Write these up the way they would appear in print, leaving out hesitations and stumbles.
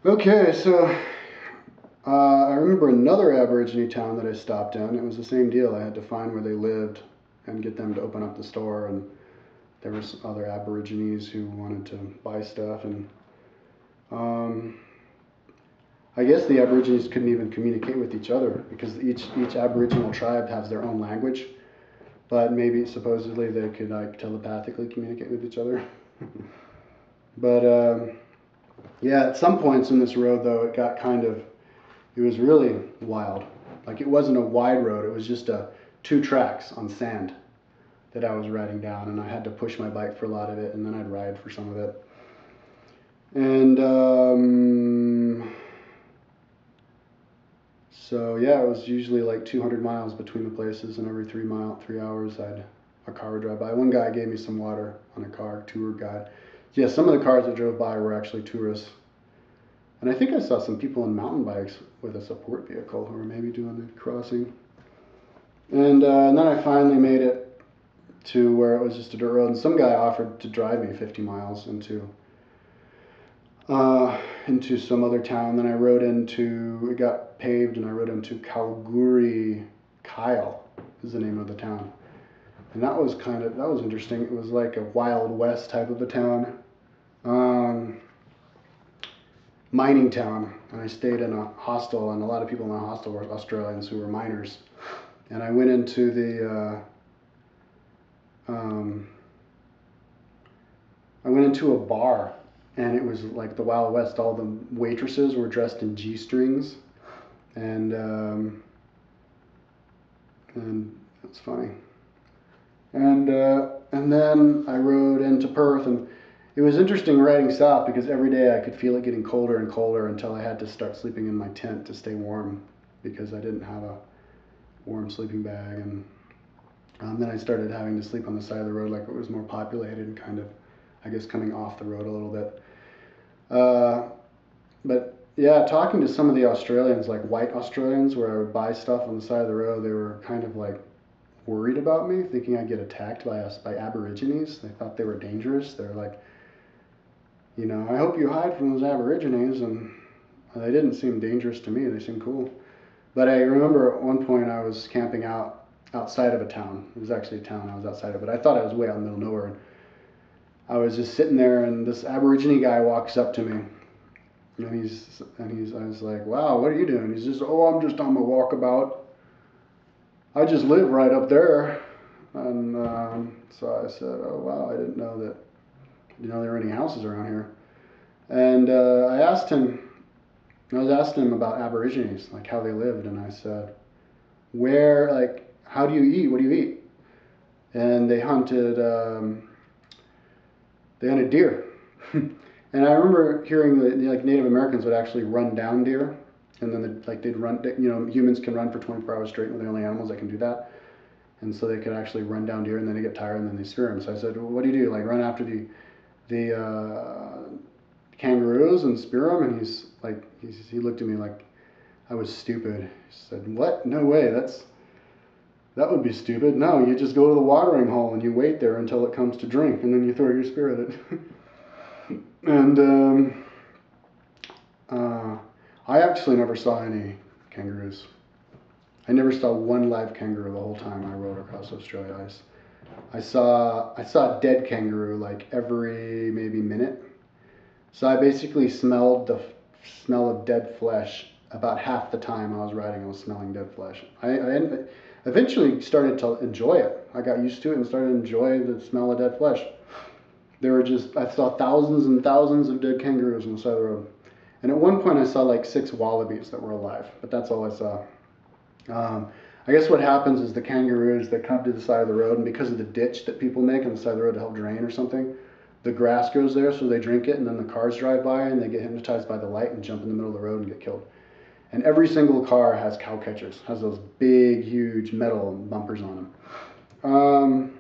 Okay, so I remember another Aborigine town that I stopped in. It was the same deal. I had to find where they lived and get them to open up the store, and there was other Aborigines who wanted to buy stuff, and um, I guess the Aborigines couldn't even communicate with each other because each Aboriginal tribe has their own language, but maybe supposedly they could like telepathically communicate with each other. But yeah, at some points in this road though, it got kind of it was really wild. Like it wasn't a wide road; it was just two tracks on sand that I was riding down, and I had to push my bike for a lot of it, and then I'd ride for some of it. And so yeah, it was usually like 200 miles between the places, and every 3 hours, a car would drive by. One guy gave me some water on a car, tour guide. Yeah, some of the cars that drove by were actually tourists. And I think I saw some people on mountain bikes with a support vehicle who were maybe doing the crossing. And then I finally made it to where it was just a dirt road, and some guy offered to drive me 50 miles into some other town. Then I rode into it got paved, and I rode into Kalgoorlie. Kyle is the name of the town, and that was interesting. It was like a Wild West type of a town, um, mining town, and I stayed in a hostel, and a lot of people in the hostel were Australians who were miners, and I went into um, I went into a bar, and it was like the Wild West. All the waitresses were dressed in G-strings, and and it's funny. And then I rode into Perth, and it was interesting riding south because every day I could feel it getting colder and colder until I had to start sleeping in my tent to stay warm because I didn't have a warm sleeping bag, and then I started having to sleep on the side of the road like it was more populated and kind of, I guess, coming off the road a little bit. Uh, but yeah, talking to some of the Australians, like white Australians, where I would buy stuff on the side of the road, they were kind of like worried about me, thinking I'd get attacked by us by Aborigines. They thought they were dangerous. They're like, I hope you hide from those Aborigines, and they didn't seem dangerous to me. They seemed cool. But I remember at one point I was camping outside of a town. It was actually a town I was outside of, but I thought I was way out in the middle of nowhere. I was just sitting there, and this Aborigine guy walks up to me, I was like, "Wow, what are you doing?" He says, "Oh, I'm just on my walkabout. I just live right up there." And so I said, "Oh, wow, I didn't know that. There were any houses around here." And I was asking him about Aborigines, like how they lived, and I said, how do you eat? What do you eat? And they hunted deer. And I remember hearing that like Native Americans would actually run down deer, and then they'd run. Humans can run for 24 hours straight, and they're the only animals that can do that. And so they could actually run down deer, and then they get tired, and then they spear them. So I said, well, "What do you do? Like run after the kangaroos and spear them?" And he looked at me like I was stupid. He said, "What? No way. That would be stupid. No, you just go to the watering hole and you wait there until it comes to drink, and then you throw your spear at it." And uh, I actually never saw any kangaroos. I never saw one live kangaroo the whole time I rode across Australia. I saw a dead kangaroo like every maybe minute. So I basically smelled the smell of dead flesh about half the time I was riding. I was smelling dead flesh. I eventually started to enjoy it. I got used to it and started to enjoy the smell of dead flesh. I saw thousands and thousands of dead kangaroos on the side of the road. And at one point I saw like 6 wallabies that were alive, but that's all I saw. I guess what happens is the kangaroos, they come to the side of the road, and because of the ditch that people make on the side of the road to help drain or something, the grass goes there, so they drink it, and then the cars drive by, and they get hypnotized by the light and jump in the middle of the road and get killed. And every single car has cow catchers, has those big, huge metal bumpers on them.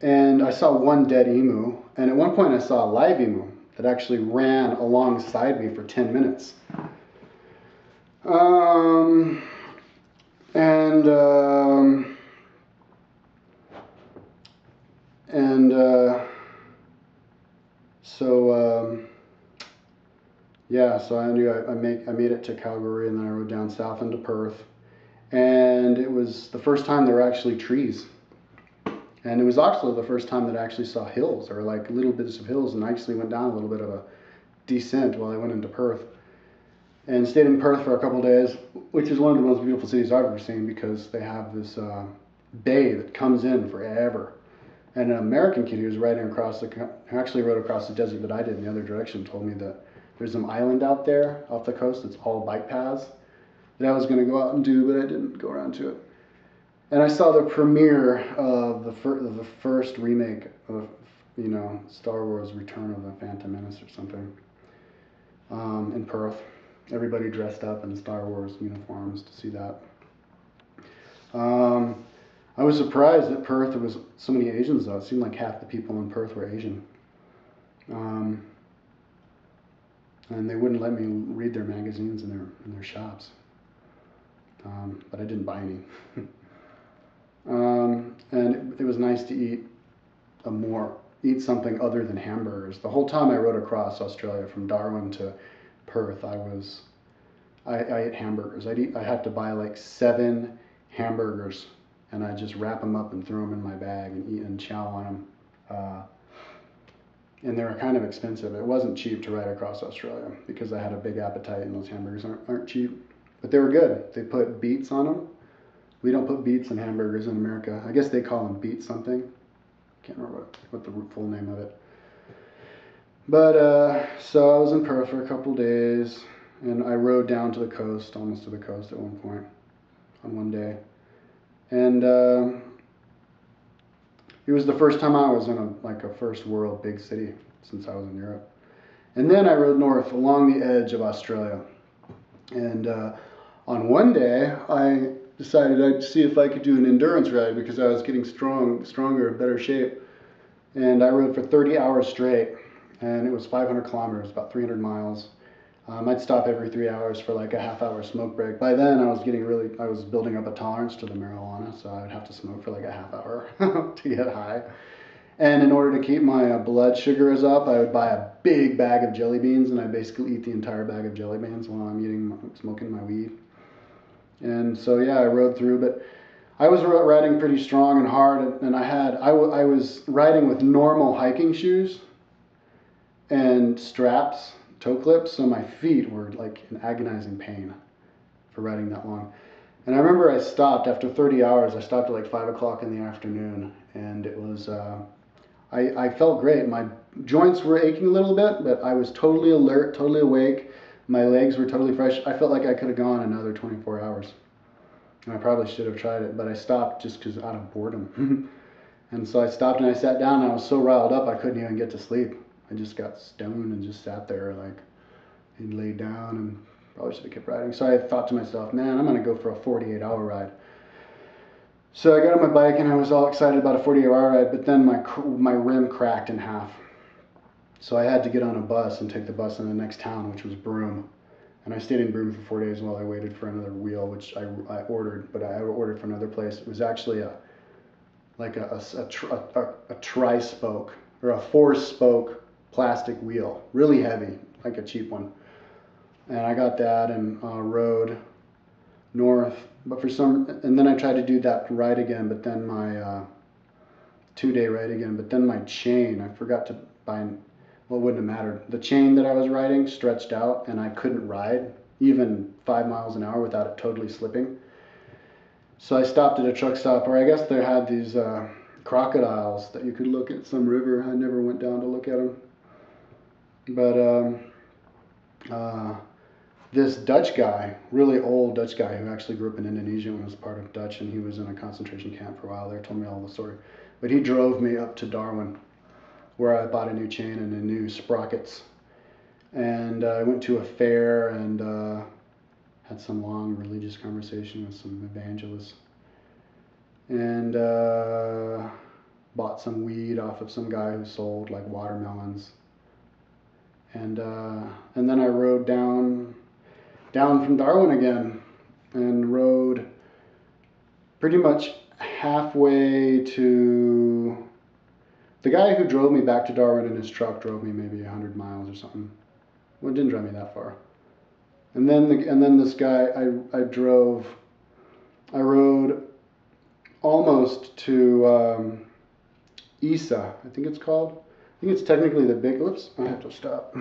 And I saw one dead emu, and at one point I saw a live emu that actually ran alongside me for 10 minutes. Um, and and so yeah, so I made it to Calgary, and then I rode down south into Perth, and it was the first time there were actually trees. And it was also the first time that I actually saw hills, or like little bits of hills, and I actually went down a little bit of a descent while I went into Perth. And stayed in Perth for a couple of days, which is one of the most beautiful cities I've ever seen because they have this bay that comes in forever. And an American kid who was riding across who actually rode across the desert that I did in the other direction, told me that there's some island out there off the coast that's all bike paths that I was going to go out and do, but I didn't go around to it. And I saw the premiere of the first remake of, Star Wars: Return of the Phantom Menace or something, in Perth. Everybody dressed up in Star Wars uniforms to see that. I was surprised that Perth there was so many Asians though. It seemed like half the people in Perth were Asian. Um, and they wouldn't let me read their magazines in their shops. But I didn't buy any. And it was nice to eat something other than hamburgers. The whole time I rode across Australia from Darwin to Perth, I ate hamburgers. I had to buy like 7 hamburgers, and I just wrap them up and throw them in my bag and eat and chow on them. And they were kind of expensive. It wasn't cheap to ride across Australia because I had a big appetite, and those hamburgers aren't cheap. But they were good. They put beets on them. We don't put beets in hamburgers in America. I guess they call them beet something. Can't remember what the full name of it. But so I was in Perth for a couple days, and I rode down to the coast, almost to the coast at one point, on one day. And it was the first time I was in a first world big city since I was in Europe. And then I rode north along the edge of Australia. And on one day, I decided I'd see if I could do an endurance ride because I was getting stronger, better shape. And I rode for 30 hours straight, and it was 500 kilometers, about 300 miles. I'd stop every 3 hours for like a half-hour smoke break. By then, I was building up a tolerance to the marijuana, so I would have to smoke for like a half hour to get high. And in order to keep my blood sugars up, I would buy a big bag of jelly beans, and I basically eat the entire bag of jelly beans while I'm smoking my weed. And so yeah, I rode through, but I was riding pretty strong and hard, and I was riding with normal hiking shoes and straps, toe clips, so my feet were like in agonizing pain for riding that long. And I remember I stopped after 30 hours. I stopped at like 5 o'clock in the afternoon, and it was I felt great. My joints were aching a little bit, but I was totally alert, totally awake. My legs were totally fresh. I felt like I could have gone another 24 hours. And I probably should have tried it, but I stopped just because out of boredom. And so I stopped and I sat down, and I was so riled up I couldn't even get to sleep. I just got stoned and just sat there like and laid down, and probably should have kept riding. So I thought to myself, man, I'm going to go for a 48-hour ride. So I got on my bike and I was all excited about a 48-hour ride, but then my rim cracked in half. So I had to get on a bus and take the bus in the next town, which was Broome. And I stayed in Broome for 4 days while I waited for another wheel, which I ordered, but I ordered from another place. It was actually a tri-spoke or a 4-spoke plastic wheel, really heavy, like a cheap one. And I got that and rode north, but and then I tried to do that ride again, but then my 2-day ride again, but then my chain, I forgot to buy. Well, it wouldn't have mattered. The chain that I was riding stretched out, and I couldn't ride even 5 miles an hour without it totally slipping. So I stopped at a truck stop, or I guess they had these crocodiles that you could look at some river. I never went down to look at them. But this Dutch guy, really old Dutch guy who actually grew up in Indonesia and was part of Dutch, and he was in a concentration camp for a while there, told me all the story. But he drove me up to Darwin, where I bought a new chain and a new sprockets. And I went to a fair and had some long religious conversation with some evangelists. And bought some weed off of some guy who sold like watermelons. And then I rode down from Darwin again, and rode pretty much halfway to. The guy who drove me back to Darwin in his truck drove me maybe 100 miles or something. Well, it didn't drive me that far. And then this guy, I rode almost to Isa, I think it's called. I think it's technically the Big Lips. I have to stop.